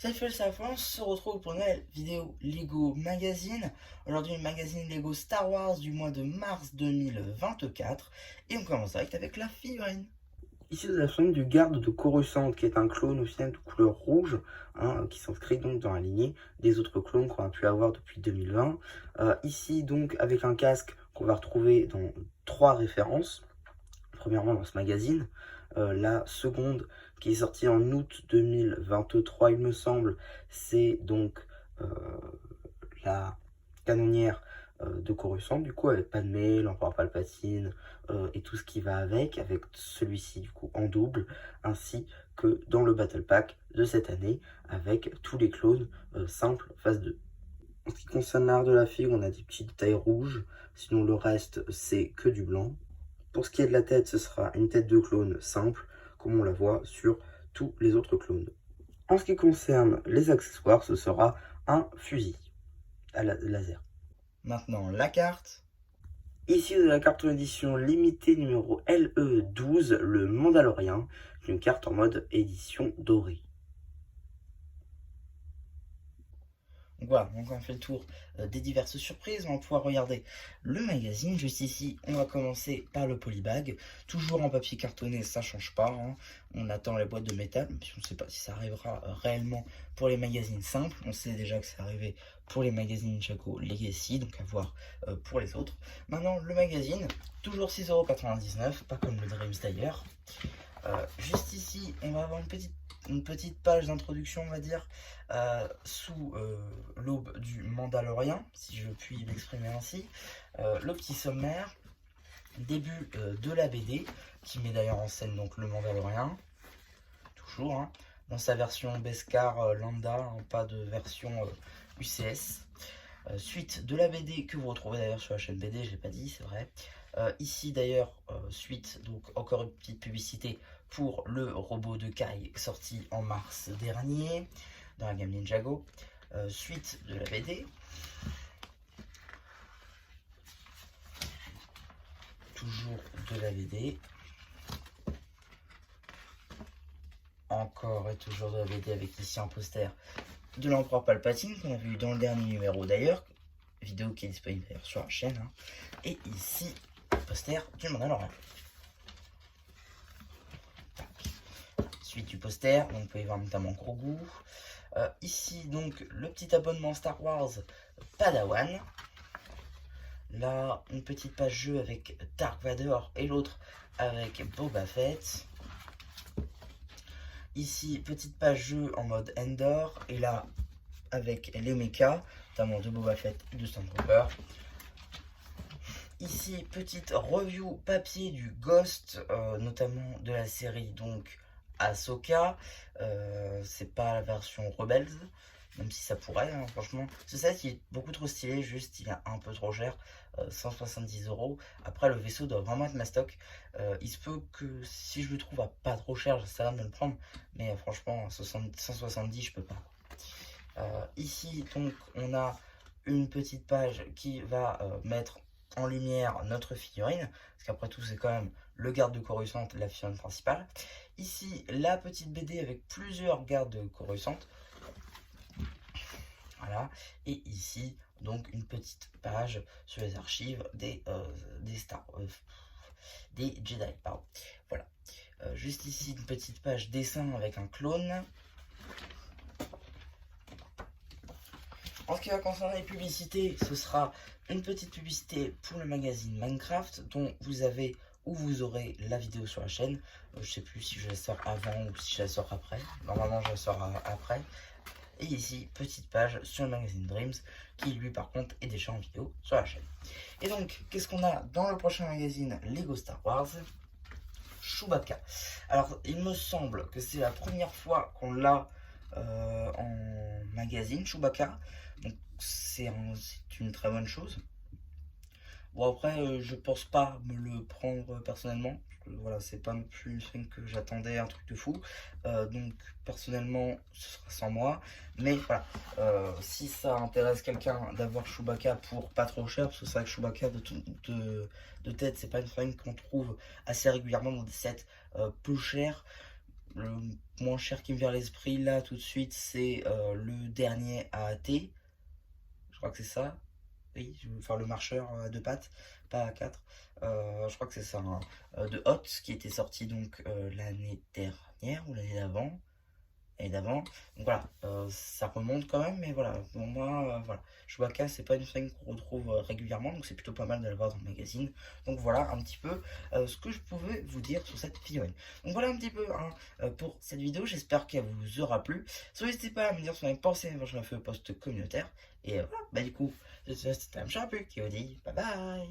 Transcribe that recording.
Salut ça on se retrouve pour une nouvelle vidéo Lego Magazine. Aujourd'hui, une magazine Lego Star Wars du mois de mars 2024. Et on commence direct avec la figurine. Ici, nous avons du garde de Coruscant, qui est un clone au final de couleur rouge, qui s'inscrit donc dans la lignée des autres clones qu'on a pu avoir depuis 2020. Ici, donc, avec un casque qu'on va retrouver dans 3 références. Premièrement, dans ce magazine. La seconde, qui est sortie en août 2023, il me semble, c'est donc la canonnière de Coruscant, du coup, avec Padmé, l'empereur Palpatine et tout ce qui va avec celui-ci, du coup, en double, ainsi que dans le Battle Pack de cette année, avec tous les clones simples phase 2. En ce qui concerne l'art de la figure, on a des petits détails rouges, sinon le reste, c'est que du blanc. Pour ce qui est de la tête, ce sera une tête de clone simple, comme on la voit sur tous les autres clones. En ce qui concerne les accessoires, ce sera un fusil à laser. Maintenant, la carte. Ici, de la carte édition limitée numéro LE12, le Mandalorien, une carte en mode édition dorée. Donc voilà, donc on a fait le tour des diverses surprises. On va pouvoir regarder le magazine. Juste ici, on va commencer par le polybag. Toujours en papier cartonné, ça change pas, hein. On attend les boîtes de métal, même si on ne sait pas si ça arrivera réellement pour les magazines simples. On sait déjà que c'est arrivé pour les magazines Ninjago Legacy, donc à voir pour les autres. Maintenant, le magazine, toujours 6,99 €, pas comme le Dreams d'ailleurs. Juste ici, on va avoir une petite page d'introduction, on va dire, sous l'aube du Mandalorien, si je puis m'exprimer ainsi. Le petit sommaire, début de la BD, qui met d'ailleurs en scène donc le Mandalorien, toujours, hein, dans sa version Beskar Lambda, hein, pas de version UCS. Suite de la BD que vous retrouvez d'ailleurs sur la chaîne BD, je l'ai pas dit, c'est vrai. Ici d'ailleurs, suite, donc encore une petite publicité pour le robot de Kai sorti en mars dernier dans la gamme Ninjago. Suite de la BD. Toujours de la BD. Encore et toujours de la BD avec ici un poster de l'empereur Palpatine qu'on a vu dans le dernier numéro d'ailleurs. Vidéo qui est disponible d'ailleurs sur la chaîne, hein. Et ici, poster du Mandalorian. Suite du poster, donc on peut y voir notamment Grogu. Ici donc le petit abonnement Star Wars Padawan. Là, une petite page jeu avec Dark Vador et l'autre avec Boba Fett. Ici, petite page jeu en mode Endor. Et là, avec les mechas, notamment de Boba Fett et de Stormtrooper. Ici, petite review papier du Ghost, notamment de la série donc Ahsoka. C'est pas la version Rebels, même si ça pourrait, hein, franchement. Ce set il est beaucoup trop stylé, juste il est un peu trop cher, 170 €. Après, le vaisseau doit vraiment être mastoc. Il se peut que si je le trouve à pas trop cher, j'essaierai de me le prendre, mais franchement, 170, je peux pas. Ici, donc, on a une petite page qui va mettre en lumière notre figurine, parce qu'après tout, c'est quand même le garde de Coruscant, la figurine principale. Ici, la petite BD avec plusieurs gardes de Coruscant. Voilà. Et ici, donc, une petite page sur les archives des Jedi. Pardon. Voilà. Juste ici, une petite page dessin avec un clone. En ce qui va concerner les publicités, ce sera une petite publicité pour le magazine Minecraft dont vous avez ou vous aurez la vidéo sur la chaîne. Je sais plus si je la sors avant ou si je la sors après. Normalement, je la sors après. Et ici, petite page sur le magazine Dreams qui lui par contre est déjà en vidéo sur la chaîne. Et donc, qu'est-ce qu'on a dans le prochain magazine Lego Star Wars? Chewbacca. Alors, il me semble que c'est la première fois qu'on l'a en magazine, Chewbacca. Donc, c'est une très bonne chose. Bon, après, je pense pas me le prendre personnellement. Voilà, c'est pas non plus une thing que j'attendais, un truc de fou. Donc, personnellement, ce sera sans moi. Mais voilà, si ça intéresse quelqu'un d'avoir Chewbacca pour pas trop cher, parce que c'est vrai que Chewbacca de tête, c'est pas une thing qu'on trouve assez régulièrement dans des sets peu chers. le moins cher qui me vient à l'esprit là tout de suite, c'est le dernier AAT. Je crois que c'est ça. Oui, enfin le marcheur à deux pattes, pas à quatre. Je crois que c'est ça, hein. De Hot, qui était sorti donc l'année dernière ou l'année d'avant. Et d'avant. Donc voilà, ça remonte quand même, mais voilà, pour moi, voilà. Chewbacca, c'est pas une fringue qu'on retrouve régulièrement, donc c'est plutôt pas mal de l'avoir dans le magazine. Donc voilà un petit peu ce que je pouvais vous dire sur cette figurine. Donc voilà un petit peu hein, pour cette vidéo, j'espère qu'elle vous aura plu. N'hésitez pas à me dire ce que vous en avez pensé quand je l'ai fait au post communautaire. Et voilà, bah du coup, c'était un Charpu qui vous dit bye bye.